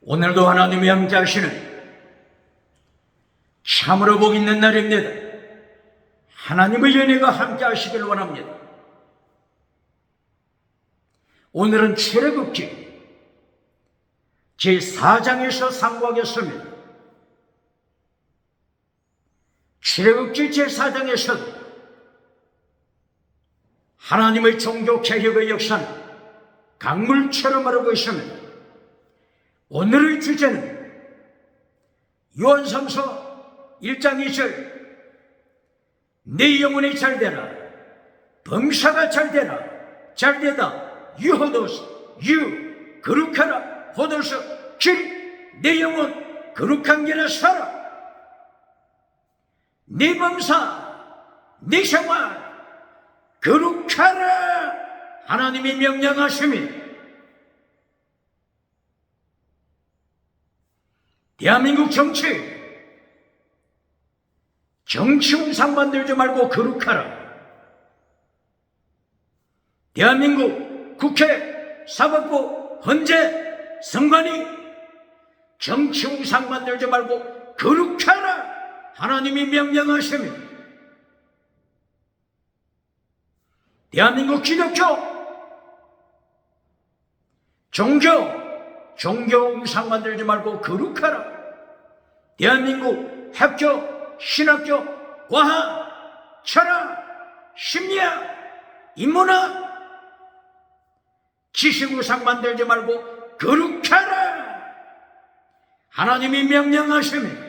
오늘도 하나님이 함께 하시는 참으로 복 있는 날입니다. 하나님의 은혜가 함께 하시길 원합니다. 오늘은 출애굽기 제4장에서 상고하겠습니다. 출애굽기 제4장에서 하나님의 종교 개혁의 역사는 강물처럼 흐르고 있습니다. 오늘의 주제는 요한삼서 1장 2절 내 영혼이 잘되라 범사가 잘되라 잘되다 유호도스 유 거룩하라 호도스 길 내 영혼 거룩한 길에 살아 네 범사 네 생활 거룩하라 하나님이 명령하십니다. 대한민국 정치 우상 만들지 말고 거룩하라. 대한민국 국회, 사법부, 헌재, 선관위 정치 우상 만들지 말고 거룩하라 하나님이 명령하십니다. 대한민국 기독교 종교 우상 만들지 말고 거룩하라. 대한민국 학교, 신학교, 과학, 철학, 심리학, 인문학 지식 우상 만들지 말고 거룩하라 하나님이 명령하십니다.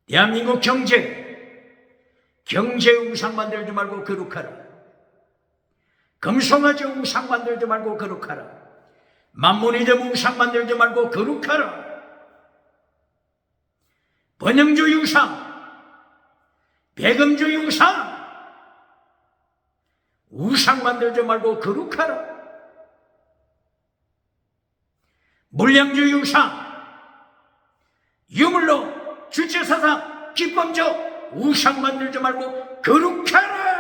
대한민국 경제 우상 만들지 말고 거룩하라. 금송아지 우상 만들지 말고 거룩하라. 만문이점 우상 만들지 말고 거룩하라. 번영주의 우상, 배금주의 우상 만들지 말고 거룩하라. 물량주의 우상, 유물로 주체사상, 기법적 우상 만들지 말고 거룩하라.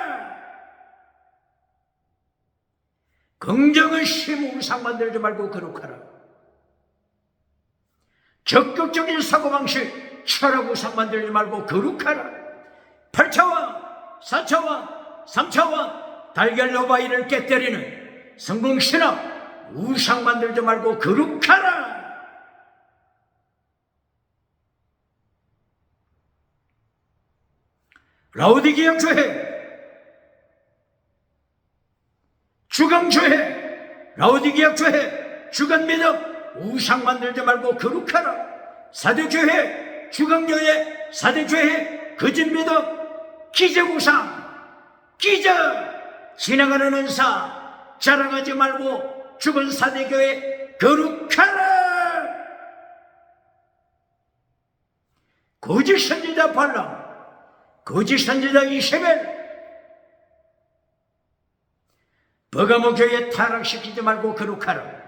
긍정의 심 우상 만들지 말고 거룩하라. 적극적인 사고방식 철학 우상 만들지 말고 거룩하라. 8차원, 4차원, 3차원 달걀 바위를 깨뜨리는 성공신학 우상 만들지 말고 거룩하라. 라오디게아 교회 주강교회, 라오디게아 교회, 주간민족 우상 만들지 말고 거룩하라. 사대교회, 주강교회, 사대교회, 거짓민족 기적우상, 기적 지나가는 은사 자랑하지 말고 죽은 사대교회 거룩하라. 거짓 선지자 발람, 거짓 선지자 이세벨 버가모 교회 타락시키지 말고 거룩하라.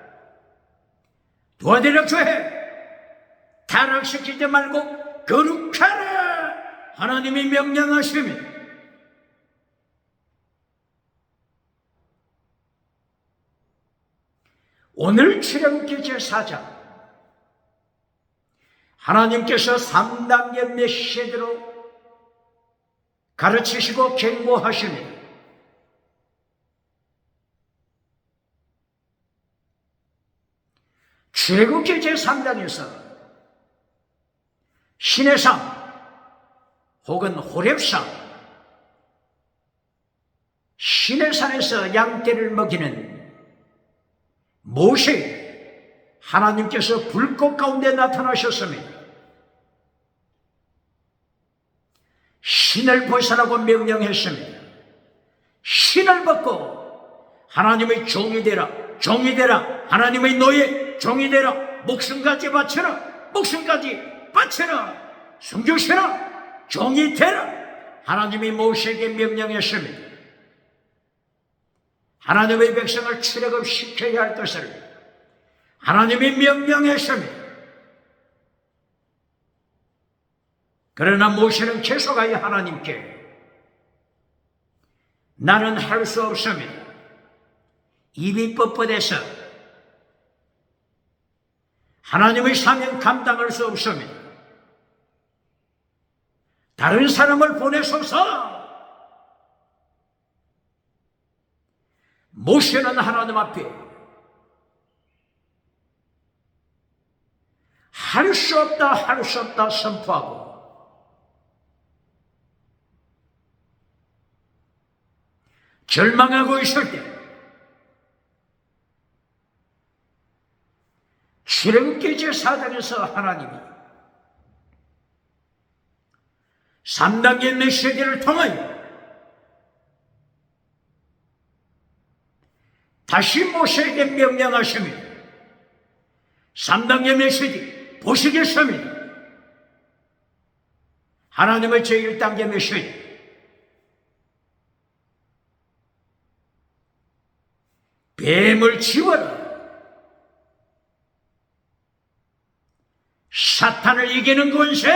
도아데락 교회 타락시키지 말고 거룩하라 하나님이 명령하십니다. 오늘 출애굽기 제4장 하나님께서 3단계 메시지로 가르치시고 경고하십니다. 출애굽기 제3장에서 신의 산 혹은 호렙산 신의 산에서 양떼를 먹이는 모세 하나님께서 불꽃 가운데 나타나셨습니다. 신을 벗으라고 명령했습니다. 신을 벗고 하나님의 종이 되라, 종이 되라, 하나님의 노예 종이 되라, 목숨까지 바쳐라, 목숨까지 바쳐라, 순교시라, 종이 되라 하나님이 모세에게 명령했습니다. 하나님의 백성을 출애굽시켜야 할 것을 하나님이 명령했습니다. 그러나 모세는 계속하여 하나님께 나는 할 수 없습니다. 입이 뻣뻣해서 하나님의 사명 감당할 수 없습니다. 다른 사람을 보내소서. 모세는 하나님 앞에 할 수 없다 선포하고 절망하고 있을 때 출애굽기 제4장에서 하나님이 3단계 메시지를 통하여 다시 모세에게 명령하십니다. 3단계 메시지 보시겠습니다. 하나님의 제1단계 메시지 뱀을 치워라. 사탄을 이기는 권세,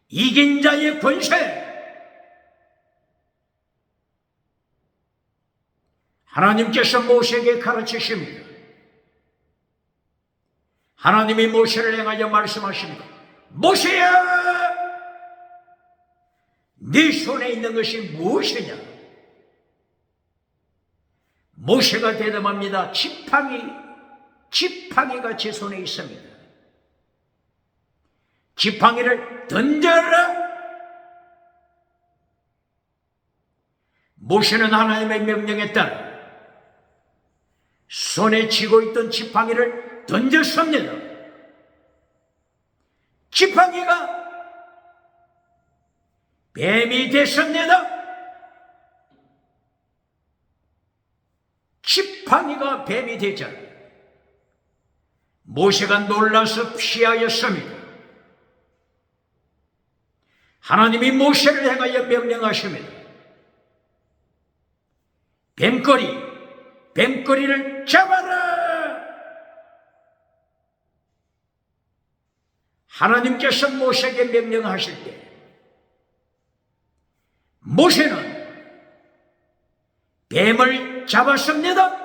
이긴 자의 권세. 하나님께서 모세에게 가르치십니다. 하나님이 모세를 향하여 말씀하십니다. 모세야, 네 손에 있는 것이 무엇이냐? 모세가 대답합니다. 지팡이가 제 손에 있습니다. 지팡이를 던져라. 모세는 하나님의 명령에 따라 손에 쥐고 있던 지팡이를 던졌습니다. 지팡이가 뱀이 됐습니다. 지팡이가 뱀이 되자 모세가 놀라서 피하였습니다. 하나님이 모세를 향하여 명령하십니다. 뱀꼬리를 잡아라. 하나님께서 모세에게 명령하실 때 모세는 뱀을 잡았습니다.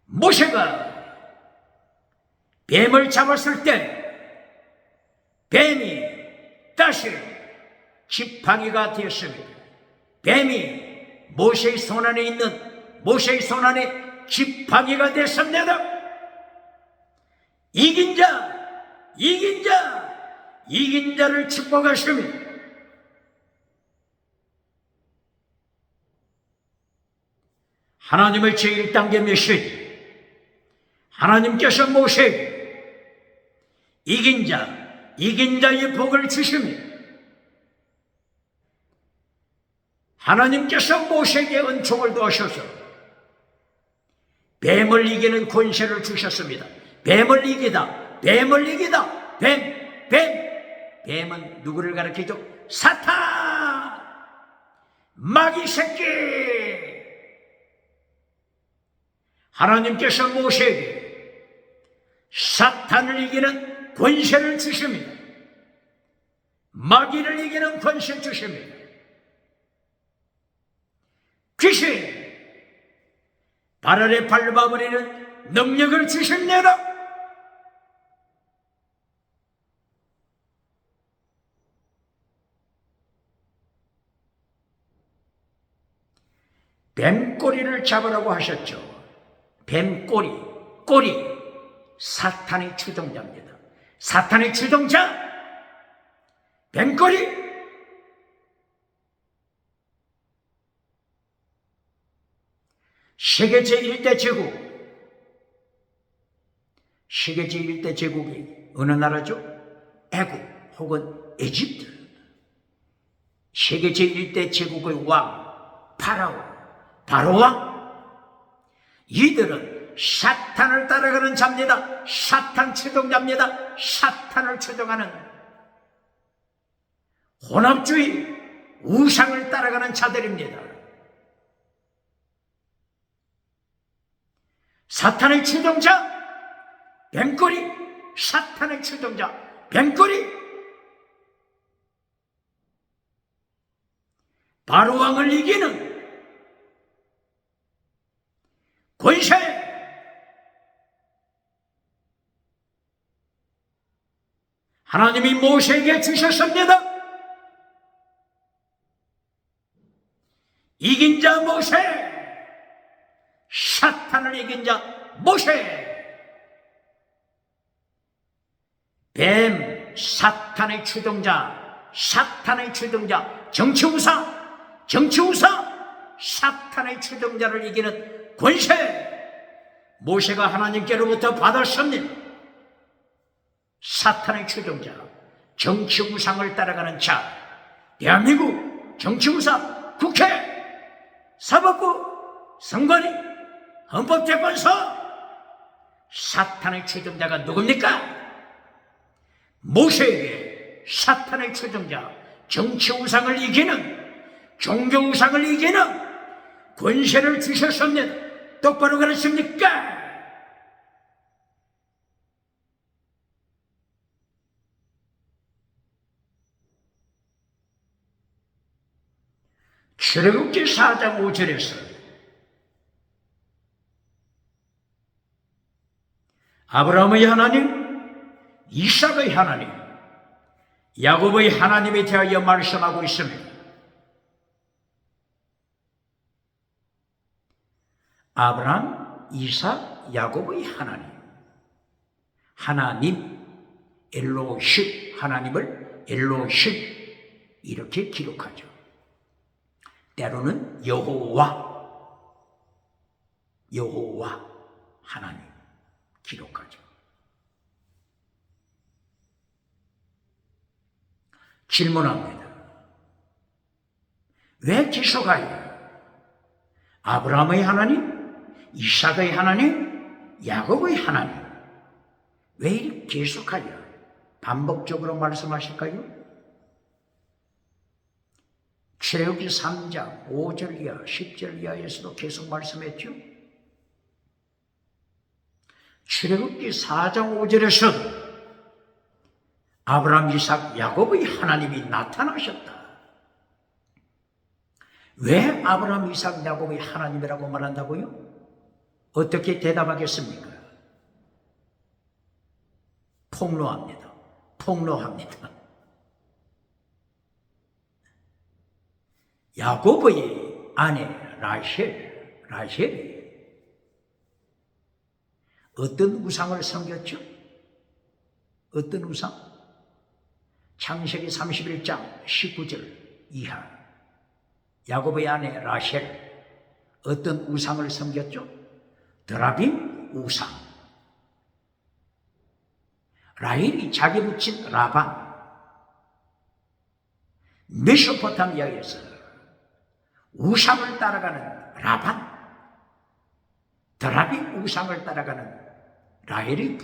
모세가 뱀을 잡았을 때 뱀이 다시 지팡이가 되었습니다. 뱀이 모세의 손안에 있는 모세의 손안에 지팡이가 됐습니다. 이긴 자를 축복하십니다. 하나님의 제1단계 메시지, 하나님께서 모세에게 이긴 자의 복을 주십니다. 하나님께서 모세에게 은총을 두셔서 뱀을 이기는 권세를 주셨습니다. 뱀을 이기다. 뱀은 누구를 가리키죠? 사탄! 마귀 새끼! 하나님께서 모세에게 사탄을 이기는 권세를 주십니다. 마귀를 이기는 권세를 주십니다. 귀신, 발 아래 밟아버리는 능력을 주십니다. 뱀꼬리를 잡으라고 하셨죠. 꼬리, 사탄의 추종자입니다. 사탄의 추종자, 뱀꼬리. 세계 제1대 제국이 어느 나라죠? 애국 혹은 에집트. 세계 제1대 제국의 왕 바로 왕. 이들은 사탄을 따라가는 자입니다. 사탄 추종자입니다. 사탄을 추종하는 혼합주의 우상을 따라가는 자들입니다. 사탄의 추종자 뱀꼬리, 사탄의 추종자 뱀꼬리. 바로 왕을 이기는 권세, 하나님이 모세에게 주셨습니다. 이긴 자 모세, 사탄을 이긴 자 모세. 뱀, 사탄의 추종자, 정치우사, 사탄의 추종자를 이기는 권세, 모세가 하나님께로부터 받았습니다. 사탄의 추종자, 정치우상을 따라가는 자, 대한민국 정치우사, 국회, 사법부, 선관위, 헌법재판소, 사탄의 추종자가 누굽니까? 모세에게 사탄의 추종자, 정치우상을 이기는, 종교우상을 이기는 권세를 주셨습니다. 똑바로 그러십니까? 출애굽기 4장 5절에서 아브라함의 하나님, 이삭의 하나님, 야곱의 하나님에 대하여 말씀하고 있습니다. 아브라함, 이삭, 야곱의 하나님, 엘로힘, 하나님을 엘로힘 이렇게 기록하죠. 때로는 여호와 하나님 기록하죠. 질문합니다. 왜 기록하여? 아브라함의 하나님, 이삭의 하나님, 야곱의 하나님, 왜 이렇게 계속하여 반복적으로 말씀하실까요? 출애굽기 3장 5절 이하 10절 이하에서도 계속 말씀했죠. 출애굽기 4장 5절에서 아브라함, 이삭, 야곱의 하나님이 나타나셨다. 왜 아브라함, 이삭, 야곱의 하나님이라고 말한다고요? 어떻게 대답하겠습니까? 폭로합니다. 야곱의 아내 라헬이 어떤 우상을 섬겼죠? 어떤 우상? 창세기 31장 19절 이하, 야곱의 아내 라헬 어떤 우상을 섬겼죠? 드라빔 우상. 라헬이 자기 붙인 라반, 메소포타미아에서 우상을 따라가는 라반, 드라빔 우상을 따라가는 라헬이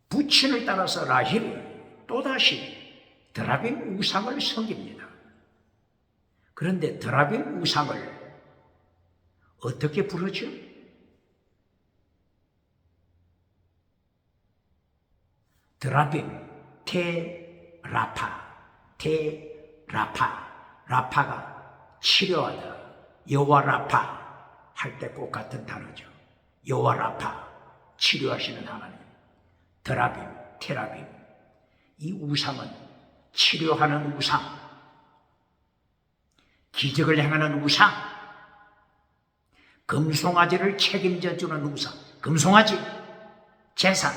부친을 따라서 라헬이 또다시 드라빔 우상을 섬깁니다. 그런데 드라빔 우상을 어떻게 부르죠? 드라빔, 라파가 치료하다, 여호와 라파 할 때 꼭 같은 단어죠. 여호와 라파, 치료하시는 하나님. 드라빔, 테라빔, 이 우상은 치료하는 우상, 기적을 행하는 우상, 금송아지를 책임져주는 우상, 금송아지, 제사,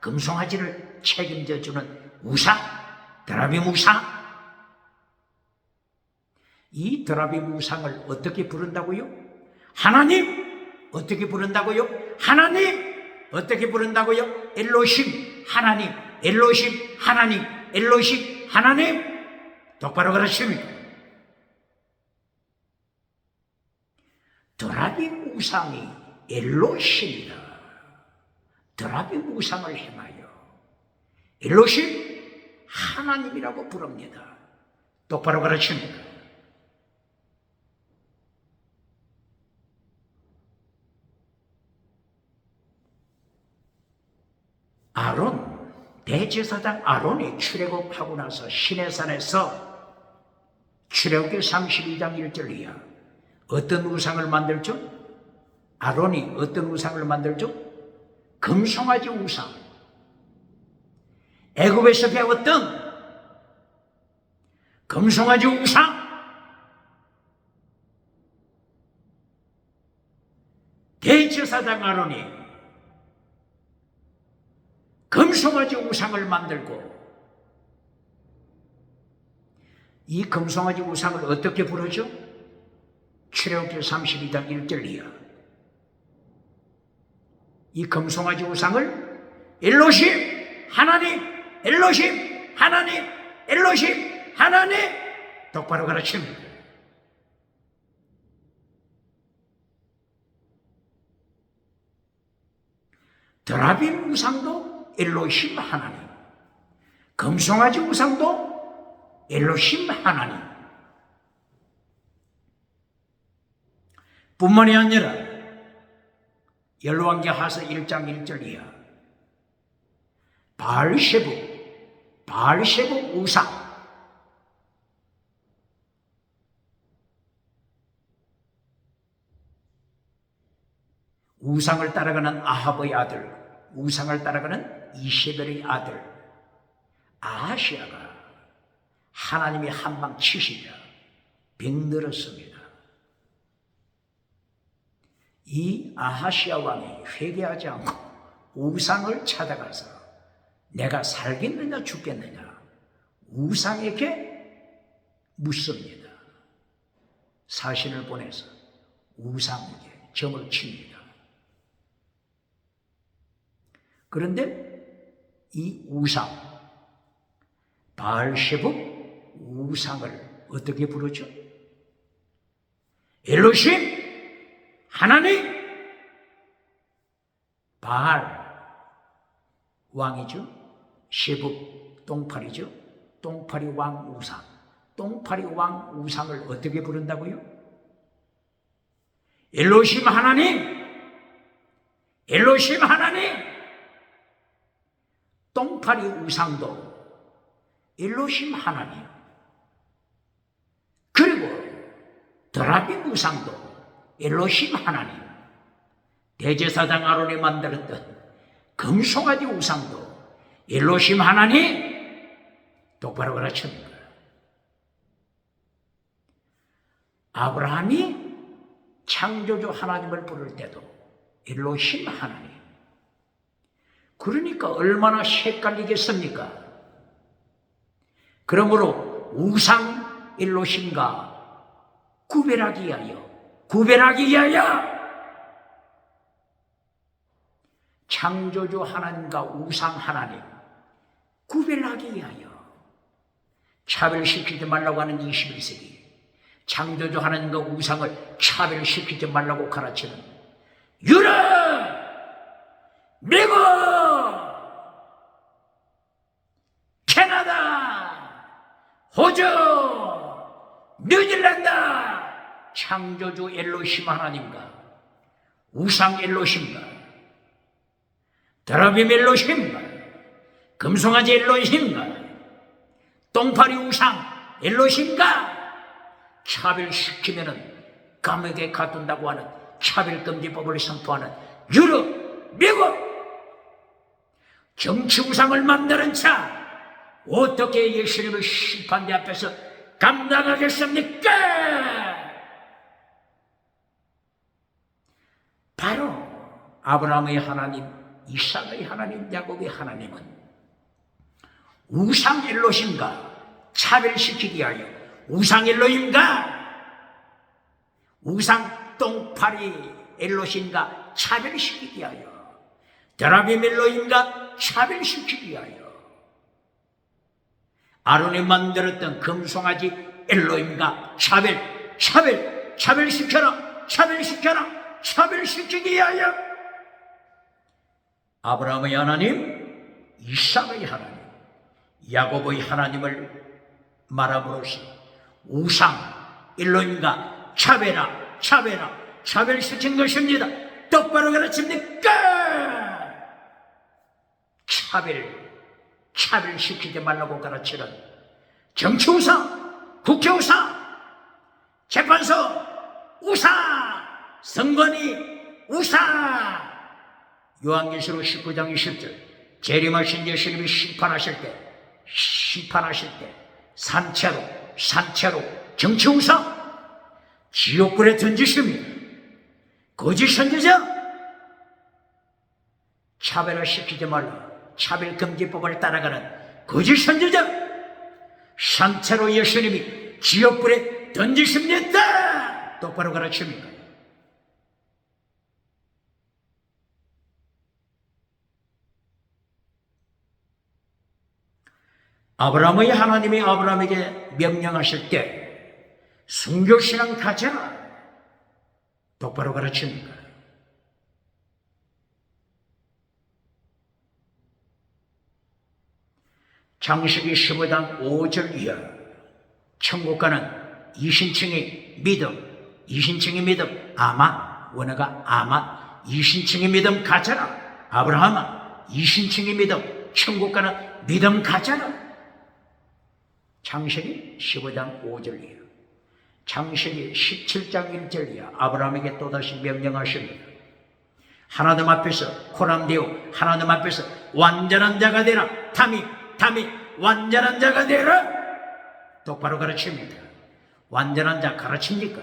금송아지를 책임져주는 우상, 드라빔 우상. 이 드라빔 우상을 어떻게 부른다고요? 하나님! 어떻게 부른다고요? 하나님! 어떻게 부른다고요? 엘로힘 하나님, 엘로힘 하나님, 엘로힘 하나님. 똑바로 그러십니까? 드라빔 우상이 엘로힘이다. 드라빔 우상을 행하여 엘로힘 하나님이라고 부릅니다. 똑바로 그러십니까? 아론, 대제사장 아론이 출애굽하고 나서 시내산에서 출애굽기 32장 1절 이하 어떤 우상을 만들죠? 아론이 어떤 우상을 만들죠? 금송아지 우상. 애굽에서 배웠던 금송아지 우상. 대제사장 아론이 금송아지 우상을 만들고 이 금송아지 우상을 어떻게 부르죠? 출애굽기 32장 1절 이하 이 금송아지 우상을 엘로힘 하나님, 엘로힘 하나님, 엘로힘 하나님 똑바로 가르칩니다. 드라빔 우상도 엘로힘 하나님, 금송아지 우상도 엘로힘 하나님. 뿐만이 아니라 열왕기하서 1장 1절 이하 바알셰부 우상. 우상을 따라가는 아합의 아들, 우상을 따라가는 이세벨의 아들 아하시아가 하나님이 한방 치시자 병들었습니다. 이 아하시아 왕이 회개하지 않고 우상을 찾아가서 내가 살겠느냐 죽겠느냐 우상에게 묻습니다. 사신을 보내서 우상에게 점을 칩니다. 그런데 이 우상, 바알셰부 우상을 어떻게 부르죠? 엘로힘 하나님. 바알 왕이죠. 셰부 똥파리죠. 똥파리 왕 우상. 똥파리 왕 우상을 어떻게 부른다고요? 엘로힘 하나님. 엘로힘 하나님. 똥파리 우상도 엘로힘 하나님. 그리고 드라빔 우상도 엘로힘 하나님. 대제사장 아론이 만들었던 금송아지 우상도 엘로힘 하나님. 똑바로 가르칩니다. 아브라함이 창조주 하나님을 부를 때도 엘로힘 하나님. 그러니까 얼마나 헷갈리겠습니까? 그러므로 우상 엘로힘과 구별하기 위하여 창조주 하나님과 우상 하나님 구별하기 위하여 차별시키지 말라고 하는 21세기 창조주 하나님과 우상을 차별시키지 말라고 가르치는 유럽, 미국, 캐나다, 호주, 뉴질랜드 창조주 엘로힘 하나님과 우상 엘로힘과 드라빔 엘로힘과 금송아지 엘로힘과 똥파리 우상 엘로힘과 차별시키면은 감옥에 가둔다고 하는 차별금지법을 선포하는 유럽, 미국 정치 우상을 만드는 자 어떻게 예수님의 심판대 앞에서 감당하겠습니까? 바로 아브라함의 하나님, 이삭의 하나님, 야곱의 하나님은 우상 엘로힘과 차별시키기 위하여 우상 엘로힘과 우상 똥파리 엘로힘과 차별시키기 위하여 드라빔 엘로힘과 차별시키기 위하여 아론이 만들었던 금송아지 엘로힘과 차별시키기 위하여 아브라함의 하나님, 이삭의 하나님, 야곱의 하나님을 말함으로써 우상 엘로힘과 차별시킨 것입니다. 똑바로 가르칩니까? 차별시키지 말라고 가르치는 정치우상, 국회우상, 재판소 우사, 선관위 우사. 요한계시록 19장 20절 재림하신 예수님이 심판하실 때 산채로 정치 우사, 지옥불에 던지십니다. 거짓 선지자, 차별화시키지 말라. 차별금지법을 따라가는 거짓 선지자, 산채로 예수님이 지옥불에 던지십니다. 똑바로 가르칩니다. 아브라함의 하나님이 아브라함에게 명령하실 때 순교신앙 가져라. 똑바로 가르칩니다. 창세기 15장 5절 이하, 천국 가는 이신층의 믿음, 아만, 원어가 아만, 이신층의 믿음 가져라. 아브라함아, 이신층의 믿음, 천국 가는 믿음 가져라. 창세기 15장 5절 이하, 창세기 17장 1절 이하, 아브라함에게 또다시 명령하십니다. 하나님 앞에서 코람되어 하나님 앞에서 완전한 자가 되라. 담이 완전한 자가 되라. 똑바로 가르칩니다. 완전한 자 가르칩니까?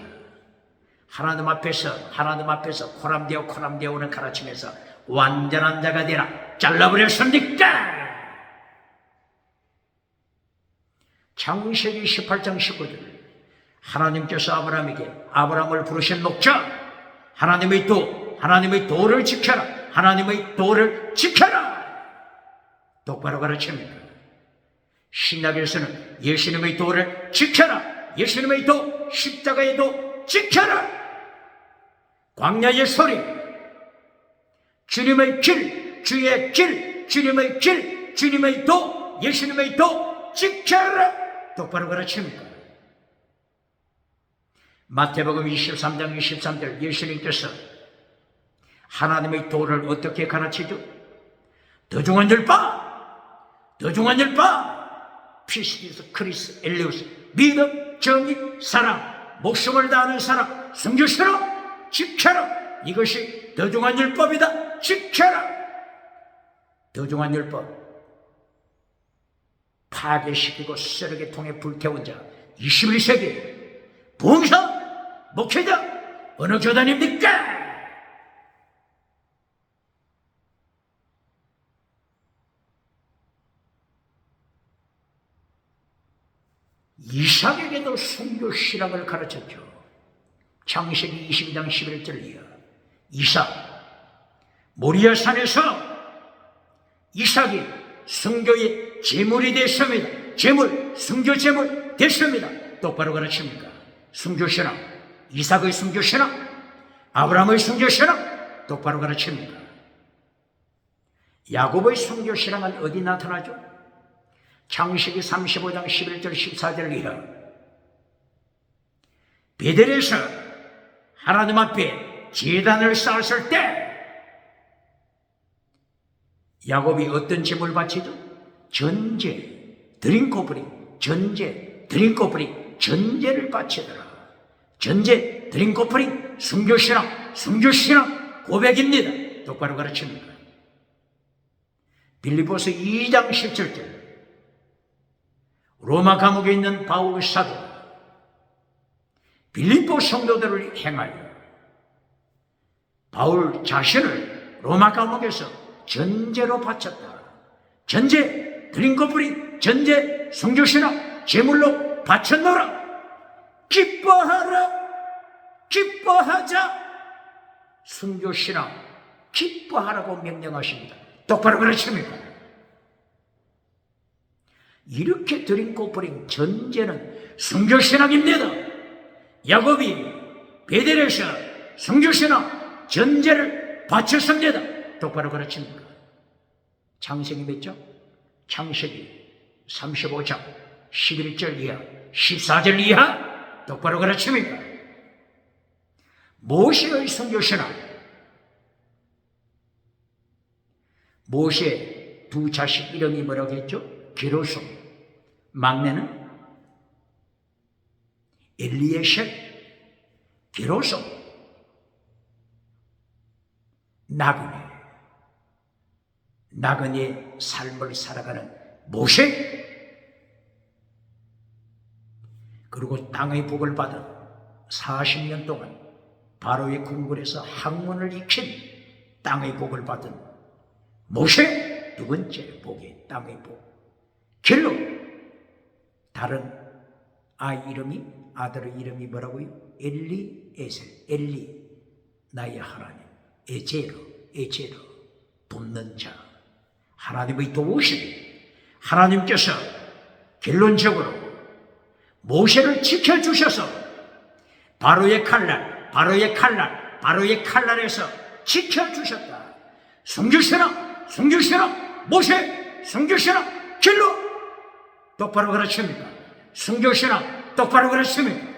하나님 앞에서 코람되어는 가르치면서 완전한 자가 되라. 잘라버렸습니까? 창세기 18장 19절 하나님께서 아브라함을 부르신 목자, 하나님의 도를 지켜라. 하나님의 도를 지켜라. 똑바로 가르칩니다. 신약에서는 예수님의 도를 지켜라. 예수님의 도, 십자가의 도 지켜라. 광야의 소리, 주님의 길, 주의 길, 주님의 길, 주님의 도, 예수님의 도 지켜라. 똑바로 가르칩니다. 마태복음 23장 23절 예수님께서 하나님의 도를 어떻게 가르치죠? 더 중한 율법, 피스티스, 크리스, 엘리우스, 믿음, 정의, 사랑, 목숨을 다하는 사랑, 성주시라, 지켜라. 이것이 더 중한 율법이다. 지켜라. 더 중한 율법, 파괴시키고 쓰레기 통에 불태운 자, 21세기 부흥사, 목회자, 어느 교단입니까? 이삭에게도 순교신앙을 가르쳤죠. 창세기 22장 11절 이하, 이삭, 모리아 산에서 이삭이 순교의 제물이 됐습니다. 순교 제물 됐습니다. 똑바로 가르칩니까? 순교신앙, 이삭의 순교신앙, 아브라함의 순교신앙, 똑바로 가르칩니까? 야곱의 순교신앙은 어디 나타나죠? 창세기 35장 11절 14절 이하, 베델에서 하나님 앞에 제단을 쌓았을 때 야곱이 어떤 제물을 바치죠? 전제, 드링코프링, 전제를 바치더라. 전제, 드링코프링, 순교신앙 고백입니다. 똑바로 가르칩니다. 빌립보서 2장 17절 로마 감옥에 있는 바울 사도 빌립보 성도들을 행하여 바울 자신을 로마 감옥에서 전제로 바쳤다. 전제, 드링코프링, 전제, 순교신앙 제물로 바쳤노라. 기뻐하자. 순교신앙 기뻐하라고 명령하십니다. 똑바로 가르칩니다. 이렇게 드링코프링 전제는 순교신앙입니다. 야곱이 베델에서 순교신앙 전제를 바쳤습니다. 똑바로 가르칩니까? 창세기 몇 장? 창세기 35장 11절 이하 14절 이하 똑바로 가르칩니까? 모세의 순교신앙, 모세 두 자식 이름이 뭐라고 했죠? 게르솜, 막내는 엘리에셀, 비로소 나그네 삶을 살아가는 모세, 그리고 땅의 복을 받은 40년 동안 바로의 궁궐에서 학문을 익힌 땅의 복을 받은 모세, 두 번째 복이 땅의 복. 길로 다른 아들의 이름이 뭐라고요? 엘리에셀, 엘리, 나의 하나님, 에제르, 돕는 자. 하나님의 도우심, 하나님께서 결론적으로 모세를 지켜주셔서 바로의 칼날에서 지켜주셨다. 숨기시라, 모세, 숨기시라, 길로 똑바로 가르칩니까? 숨기시라, 똑바로 가르칩니까?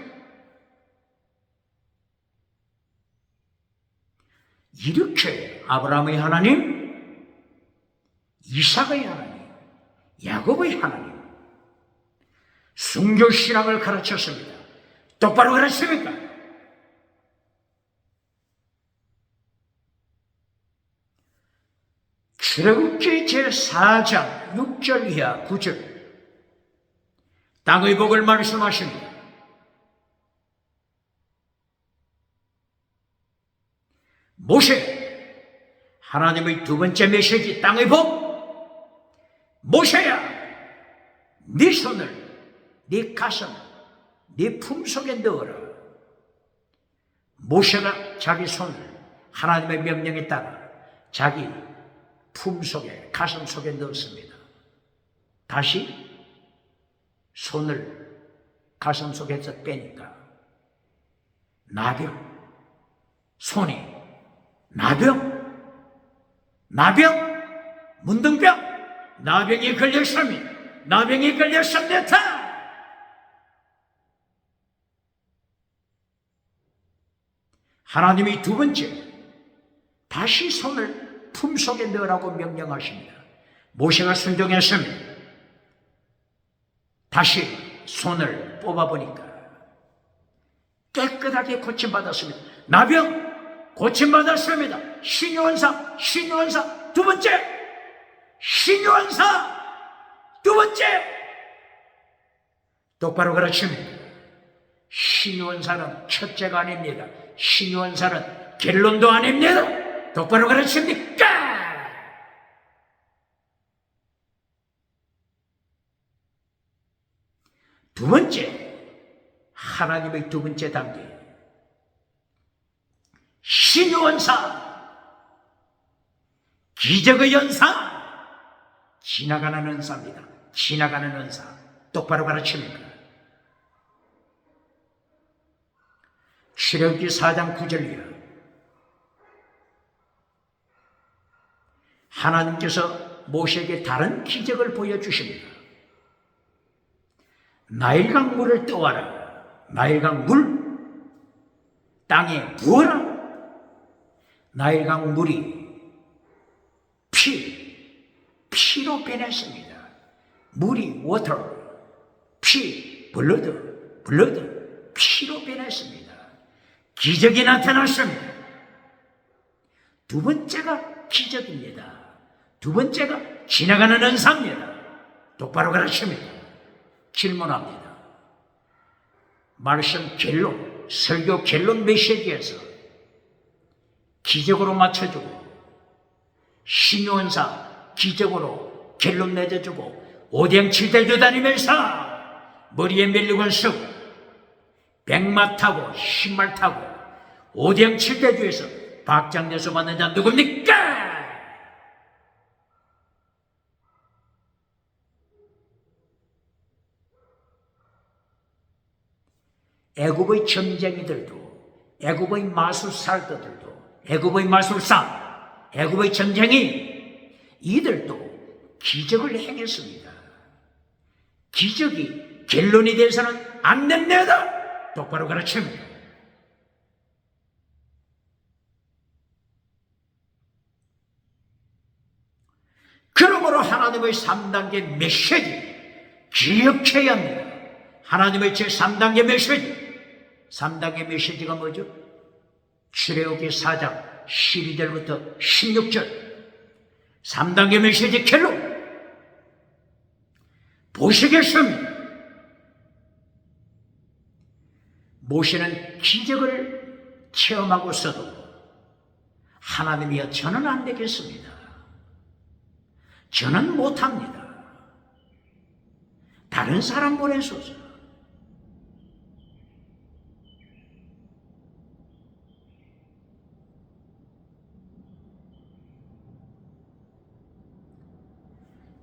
이렇게 아브라함의 하나님, 이삭의 하나님, 야곱의 하나님, 순교신앙을 가르쳤습니다. 똑바로 가르칩니까? 출애굽기 제4장 6절 이하 9절 땅의 복을 말씀하십니다. 모세, 하나님의 두 번째 메시지 땅의 복. 모세야, 네 손을 네 가슴, 네 품속에 넣어라. 모세가 자기 손을 하나님의 명령에 따라 자기 품속에, 가슴 속에 넣었습니다. 다시 손을 가슴 속에서 빼니까 나병, 손이 나병, 문둥병, 나병이 걸렸습니다. 나병이 걸렸습니다. 하나님이 두 번째 다시 손을 품속에 넣으라고 명령하십니다. 모세가 순종했습니다. 다시 손을 뽑아보니까 깨끗하게 고침받았습니다. 나병 고침받았습니다. 신유원사 두 번째, 신유원사 두 번째, 똑바로 가르칩니다. 신유원사는 첫째가 아닙니다. 신유원사는 결론도 아닙니다. 똑바로 가르칩니까? 두 번째, 하나님의 두 번째 단계, 신유원사, 기적의 연사, 지나가는 은사입니다. 지나가는 은사, 똑바로 가르칩니다. 출애굽기 4장 9절이요. 하나님께서 모세에게 다른 기적을 보여주십니다. 나일강 물을 떠와라. 나일강 물, 땅에 부어라. 나일강 물이 피로 변했습니다. 물이 워터, 블러드, 피로 변했습니다. 기적이 나타났습니다. 두 번째가 기적입니다. 두 번째가 지나가는 은사입니다. 똑바로 가르칩니다. 질문합니다. 말씀 결론, 설교 결론 메시지에서 기적으로 맞춰주고, 신유원사 기적으로 결론 내줘주고, 오뎅 칠대주 다니면서 머리에 멜리건 쓰고 백마 타고 신발 타고 오뎅 칠대주에서 박장대소 받는 자 누굽니까? 애굽의 전쟁이들도, 애굽의 마술사들도, 애굽의 마술사, 애굽의 전쟁이, 이들도 기적을 행했습니다. 기적이 결론이 돼서는 안 됩니다. 똑바로 가르칩니다. 그러므로 하나님의 3단계 메시지 기억해야 합니다. 하나님의 제3단계 메시지, 3단계 메시지가 뭐죠? 출애굽기 4장 12절부터 16절 3단계 메시지 결론 보시겠습니다. 모세는 기적을 체험하고서도 하나님이여 저는 안 되겠습니다. 저는 못합니다. 다른 사람 보내소서.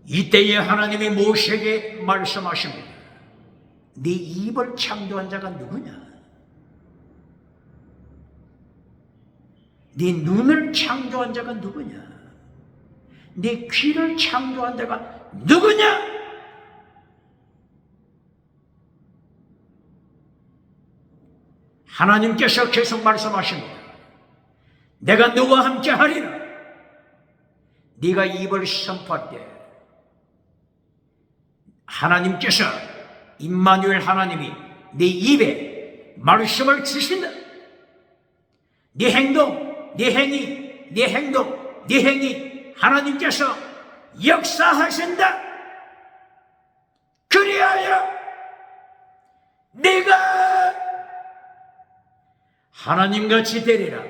이때에 하나님이 모세에게 말씀하십니다. 네 입을 창조한 자가 누구냐? 네 눈을 창조한 자가 누구냐? 네 귀를 창조한 자가 누구냐? 하나님께서 계속 말씀하십니다. 내가 너와 함께 하리라. 네가 입을 선포할 때 하나님께서 임마누엘 하나님이 네 입에 말씀을 주신다. 네 행동, 네 행위, 네 행동, 네 행위 하나님께서 역사하신다. 그리하여 네가 하나님같이 되리라.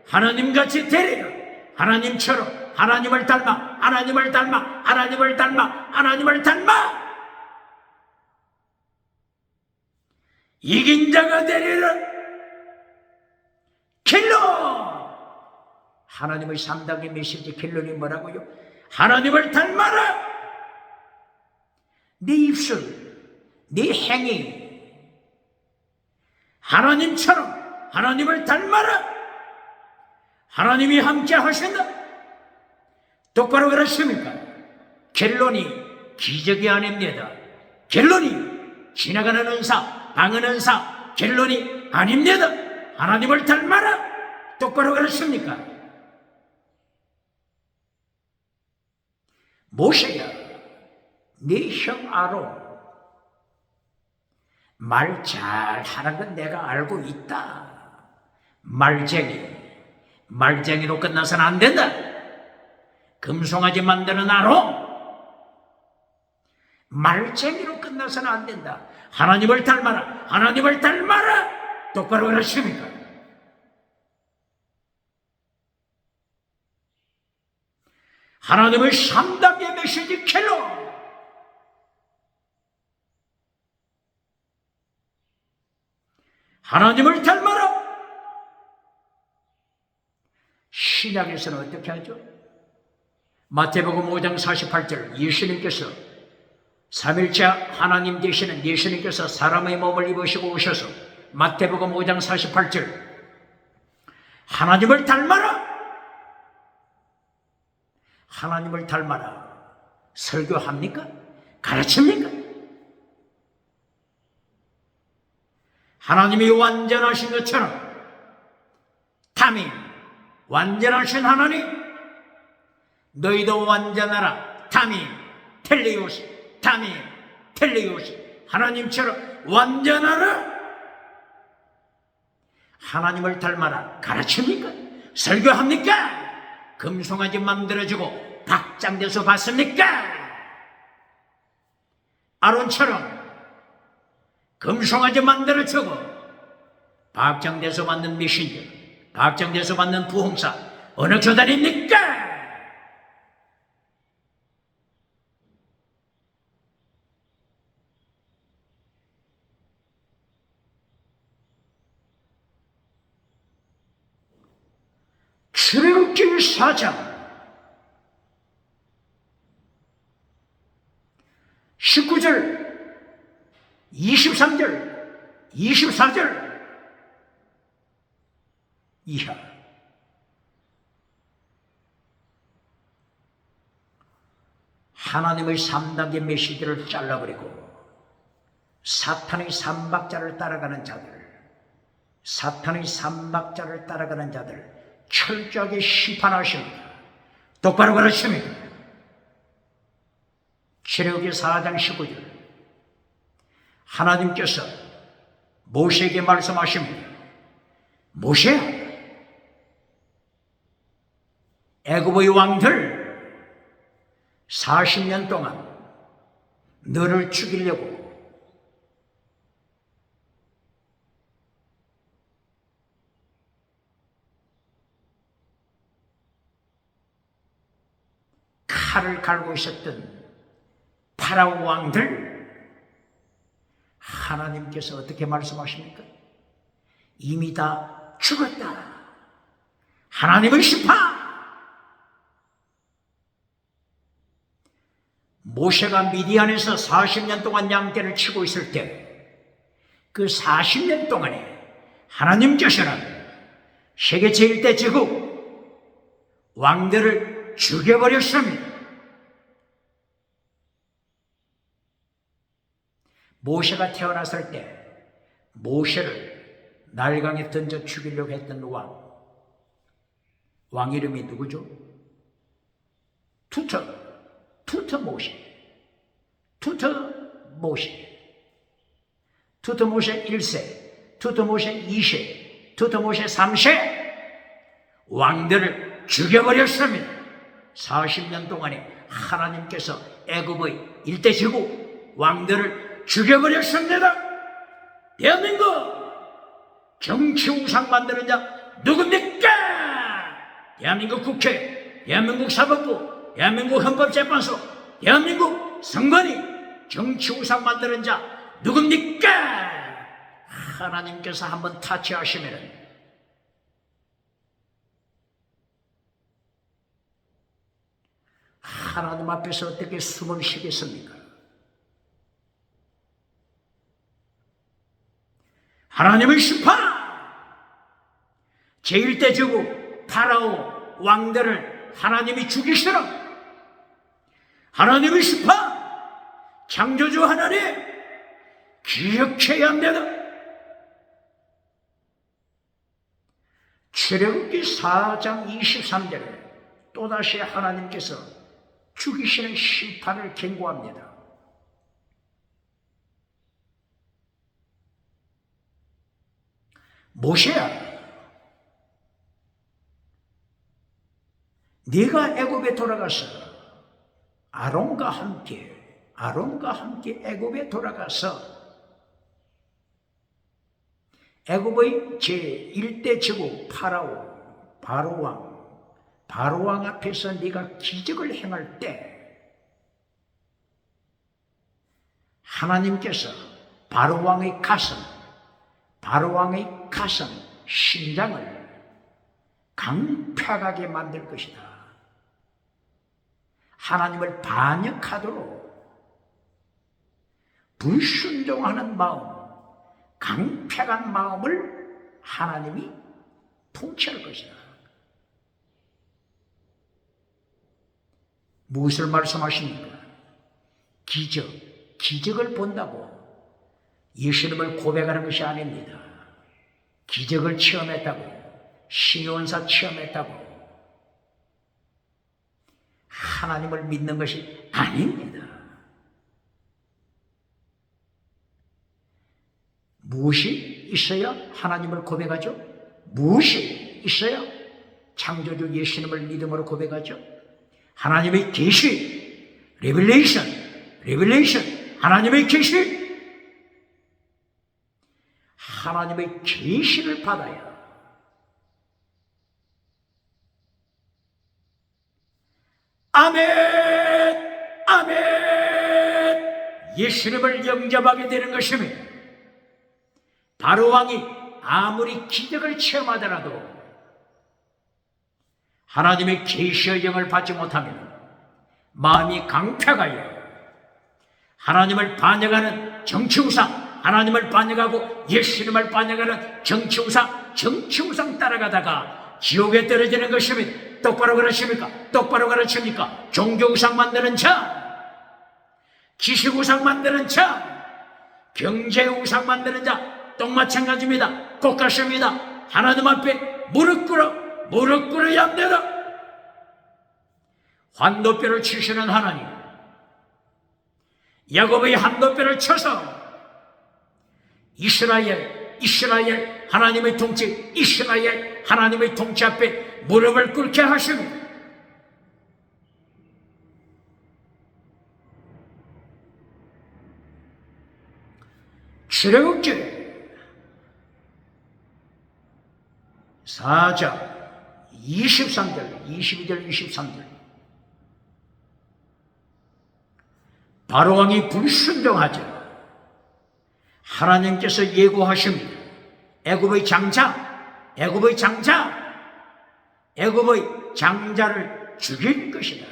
하나님같이 되리라. 하나님처럼 하나님을 닮아, 하나님을 닮아, 하나님을 닮아, 하나님을 닮아. 이긴 자가 되리라. 결론! 하나님의 3단계 메시지 결론이 뭐라고요? 하나님을 닮아라. 네 입술, 네 행위 하나님처럼 하나님을 닮아라. 하나님이 함께 하신다. 똑바로 그러십니까? 결론이 기적이 아닙니다. 결론이 지나가는 은사, 방은 은사, 결론이 아닙니다. 하나님을 닮아라. 똑바로 그러십니까? 모세야, 네 형 아론 말 잘하는 건 내가 알고 있다. 말쟁이로 끝나서는 안 된다. 금송아지 만드는 아론 말쟁이로 끝나서는 안 된다. 하나님을 닮아라. 하나님을 닮아라. 똑바로 그러십니까? 하나님의 3단계 메시지 결론. 하나님을 닮아라. 신약에서는 어떻게 하죠? 마태복음 5장 48절 예수님께서 3일째 하나님 되시는 예수님께서 사람의 몸을 입으시고 오셔서 마태복음 5장 48절 하나님을 닮아라. 하나님을 닮아라. 설교합니까? 가르칩니까? 하나님이 완전하신 것처럼 타민 완전하신 하나님 너희도 완전하라. 타민 텔레오스 타민 텔레오스 하나님처럼 완전하라. 하나님을 닮아라. 가르칩니까? 설교합니까? 금송아지 만들어주고 박장대소 받습니까? 아론처럼 금송아지 만들어주고 박장대소 받는 메신저, 박장대소 받는 부흥사 어느 교단입니까? 출애굽기 4장 19절 23절 24절 이하 하나님의 3단계 메시지를 잘라버리고 사탄의 삼박자를 따라가는 자들, 사탄의 삼박자를 따라가는 자들 철저하게 심판하십니다. 똑바로 가르칩니다. 출애굽기 4장 19절 하나님께서 모세에게 말씀하십니다. 모세야, 애굽의 왕들 40년 동안 너를 죽이려고 칼을 갈고 있었던 파라오 왕들, 하나님께서 어떻게 말씀하십니까? 이미 다 죽었다. 하나님의 심판! 모세가 미디안에서 40년 동안 양떼를 치고 있을 때 그 40년 동안에 하나님께서는 세계 제1대 제국 왕들을 죽여버렸습니다. 모세가 태어났을 때 모세를 날강에 던져 죽이려고 했던 왕 이름이 누구죠? 투터 모세 1세, 투터 모세 2세, 투터 모세 3세 왕들을 죽여버렸습니다. 40년 동안에 하나님께서 애굽의 일대 제국 왕들을 죽여버렸습니다. 대한민국 정치 우상 만드는 자 누굽니까? 대한민국 국회, 대한민국 사법부, 대한민국 헌법재판소, 대한민국 선관위 정치 우상 만드는 자 누굽니까? 하나님께서 한번 타치하시면 하나님 앞에서 어떻게 숨을 쉬겠습니까? 하나님의 심판! 제1대 제국 파라오 왕들을 하나님이 죽이시라. 하나님의 심판! 창조주 하나님 기억해야 합니다. 출애굽기 4장 23절에 또다시 하나님께서 죽이시는 심판을 경고합니다. 모세야, 네가 애굽에 돌아가서 아론과 함께 애굽에 돌아가서 애굽의 제1대 제국 바로왕 앞에서 네가 기적을 행할 때 하나님께서 바로왕의 가슴, 심장을 강팍하게 만들 것이다. 하나님을 반역하도록 불순종하는 마음, 강팍한 마음을 하나님이 통치할 것이다. 무엇을 말씀하십니까? 기적을 본다고 예수님을 고백하는 것이 아닙니다. 기적을 체험했다고, 신원사 체험했다고 하나님을 믿는 것이 아닙니다. 무엇이 있어야 하나님을 고백하죠? 무엇이 있어야 창조주 예수님을 믿음으로 고백하죠? 하나님의 계시, 레벨레이션, 하나님의 계시, 하나님의 계시를 받아야 아멘 예수님을 영접하게 되는 것입니다. 바로왕이 아무리 기적을 체험하더라도 하나님의 계시의 영을 받지 못하면 마음이 강팍하여 하나님을 반역하는 정치우상, 하나님을 반역하고 예수님을 반역하는 정치우상 따라가다가 지옥에 떨어지는 것입니다. 똑바로 그러십니까? 똑바로 가르칩니까? 종교우상 만드는 자, 지식우상 만드는 자, 경제우상 만드는 자 똑 마찬가지입니다. 똑같습니다. 하나님 앞에 무릎 꿇어야 합니다. 환도뼈를 치시는 하나님, 야곱의 환도뼈를 쳐서 이스라엘 하나님의 통치, 이스라엘 하나님의 통치 앞에 무릎을 꿇게 하십니다. 출애굽기 4장 23절, 22절, 23절. 바로왕이 불순종하자 하나님께서 예고하십니다. 애굽의 장자를 죽일 것이다.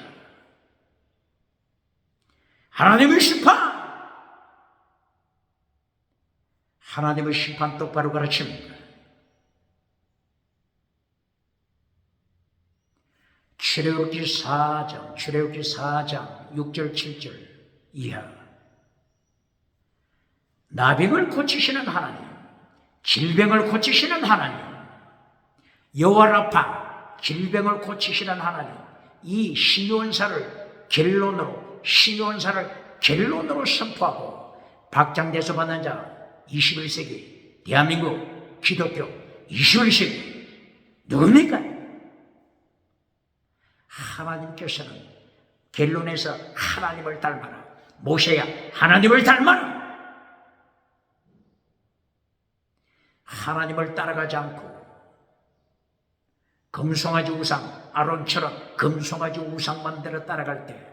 하나님의 심판 똑바로 가르칩니다. 출애굽기 4장 6절 7절 이하. 나병을 고치시는 하나님, 질병을 고치시는 하나님, 여호와라파 질병을 고치시는 하나님, 이 신원사를 결론으로 선포하고 박장대소 받는 자 21세기 대한민국 기독교 21세기 누굽니까? 하나님께서는 결론에서 하나님을 닮아라. 모세야 하나님을 닮아라. 하나님을 따라가지 않고 금송아지 우상, 아론처럼 금송아지 우상 만들어 따라갈 때,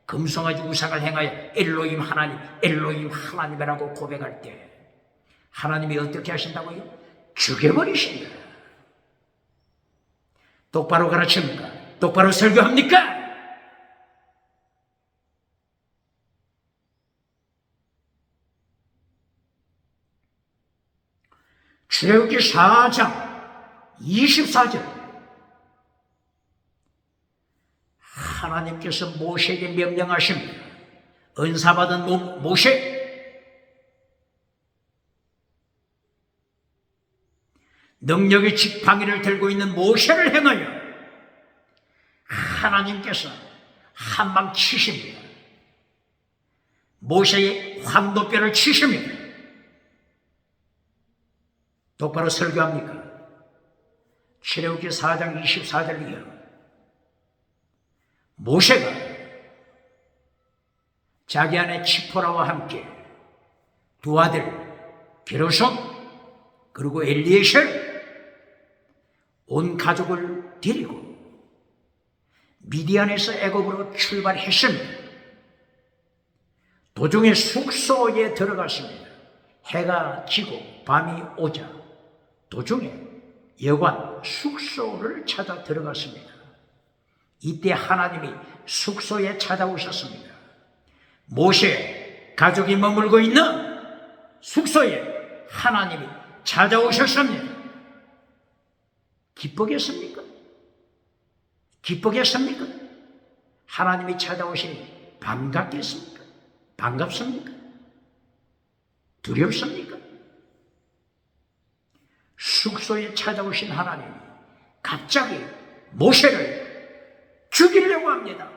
금송아지 우상을 행하여 엘로힘 하나님이라고 고백할 때 하나님이 어떻게 하신다고요? 죽여버리신다. 똑바로 가르칩니까? 똑바로 설교합니까? 출애굽기 4장 24절. 하나님께서 모세에게 명령하십니다. 은사받은 모세, 능력의 지팡이를 들고 있는 모세를 행하여 하나님께서 한방 치십니다. 모세의 환도뼈를 치십니다. 똑바로 설교합니까? 출애굽기 4장 24절 이하. 모세가 자기 아내 치포라와 함께 두 아들 게르손 그리고 엘리에셀 온 가족을 데리고 미디안에서 애굽으로 출발했습니다. 도중에 숙소에 들어갔습니다. 해가 지고 밤이 오자 도중에 여관 숙소를 찾아 들어갔습니다. 이때 하나님이 숙소에 찾아오셨습니다. 모세 가족이 머물고 있는 숙소에 하나님이 찾아오셨습니다. 기쁘겠습니까? 하나님이 찾아오시니 반갑겠습니까? 반갑습니까? 두렵습니까? 숙소에 찾아오신 하나님이 갑자기 모세를 죽이려고 합니다.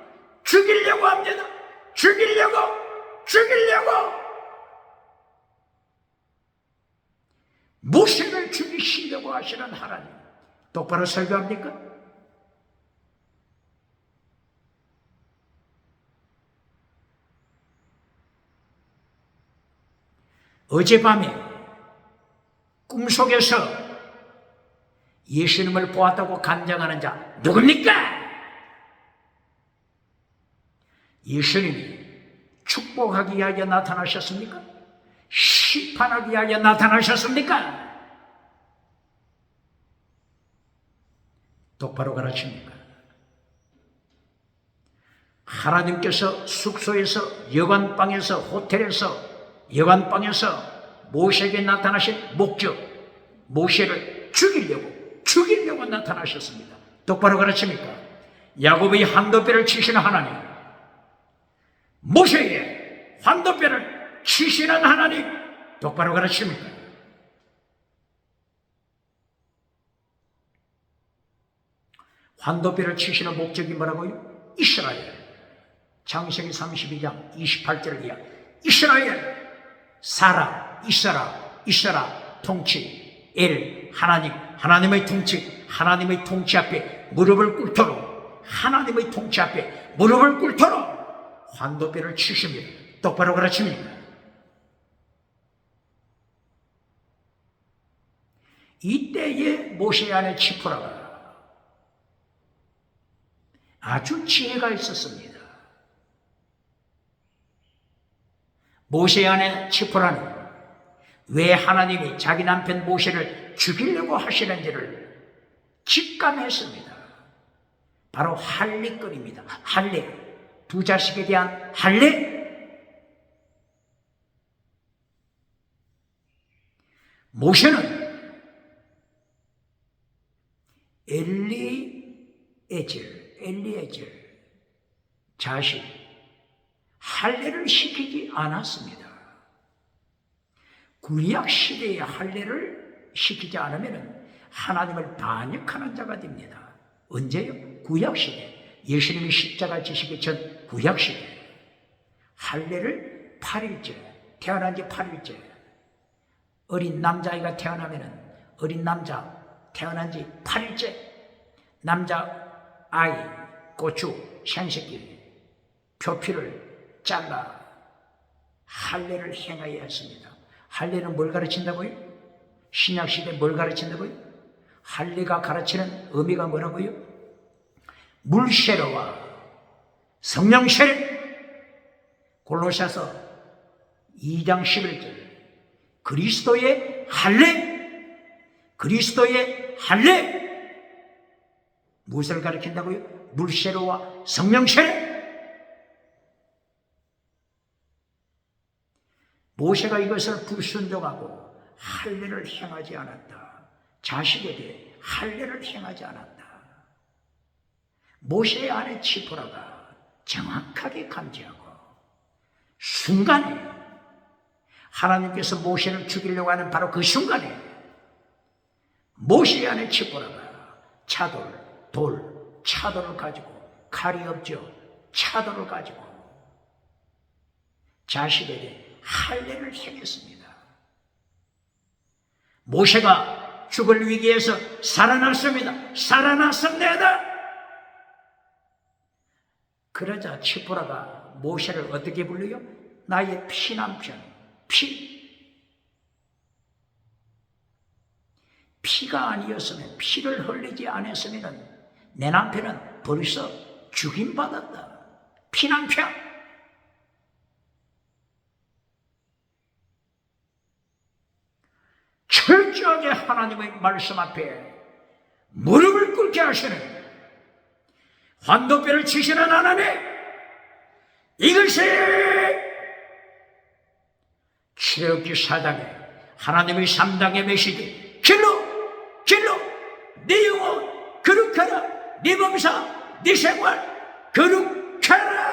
모세를 죽이시려고 하시는 하나님, 똑바로 설교합니까? 어젯밤에 꿈속에서 예수님을 보았다고 간증하는 자 누굽니까? 예수님이 축복하기 위하여 나타나셨습니까? 심판하기 위하여 나타나셨습니까? 똑바로 가르칩니까? 하나님께서 숙소에서, 여관방에서, 호텔에서, 여관방에서 모세에게 나타나신 목적, 모세를 죽이려고 나타나셨습니다. 똑바로 가르칩니까? 야곱의 환도뼈를 치시는 하나님, 모세의 환도뼈를 치시는 하나님, 똑바로 가르칩니까? 환도뼈를 치시는 목적이 뭐라고요? 이스라엘. 창세기 32장 28절 이하. 이스라엘, 살아 있어라. 있어라 통치 엘 하나님 하나님의 통치 앞에 무릎을 꿇도록 하나님의 통치 앞에 무릎을 꿇도록 환도뼈를 치십니다. 똑바로 가르칩니다. 이때에 모세 안에 지포라가 아주 지혜가 있었습니다. 모세 안에 지포라는 왜 하나님이 자기 남편 모세를 죽이려고 하시는지를 직감했습니다. 바로 할례거리입니다. 할례, 두 자식에 대한 할례. 모세는 엘리에젤 자식 할례를 시키지 않았습니다. 구약 시대의 할례를 시키지 않으면 하나님을 반역하는 자가 됩니다. 언제요? 구약 시대. 예수님이 십자가 지시기 전 구약 시대. 할례를 8일째, 태어난 지 8일째. 어린 남자아이가 태어나면 어린 남자 태어난 지 8일째 남자아이 고추 생새끼 표피를 잘라 할례를 행하여야 했습니다. 할례는 뭘 가르친다고요? 신약시대에 뭘 가르친다고요? 할례가 가르치는 의미가 뭐라고요? 물세례와 성령세례. 골로새서 2장 11절 그리스도의 할례 무엇을 가르친다고요? 물세례와 성령세례. 모세가 이것을 불순종하고 할례를 행하지 않았다. 자식에 대해 할례를 행하지 않았다. 모세의 아내 지포라가 정확하게 감지하고 순간에 하나님께서 모세를 죽이려고 하는 바로 그 순간에 모세의 아내 지포라가 차돌을 가지고 칼이 없죠. 차돌을 가지고 자식에게 할례를 행했습니다. 모세가 죽을 위기에서 살아났습니다. 그러자 지포라가 모세를 어떻게 불러요? 나의 피남편, 피가 아니었으면, 피를 흘리지 않았으면 내 남편은 벌써 죽임받았다. 피남편. 철저하게 하나님의 말씀 앞에 무릎을 꿇게 하시는 환도뼈를 치시는 하나님, 이것이 출애굽기 4장에 하나님의 3당의 메시지 길로 네 영혼 거룩하라, 네 범사 네 생활 거룩하라.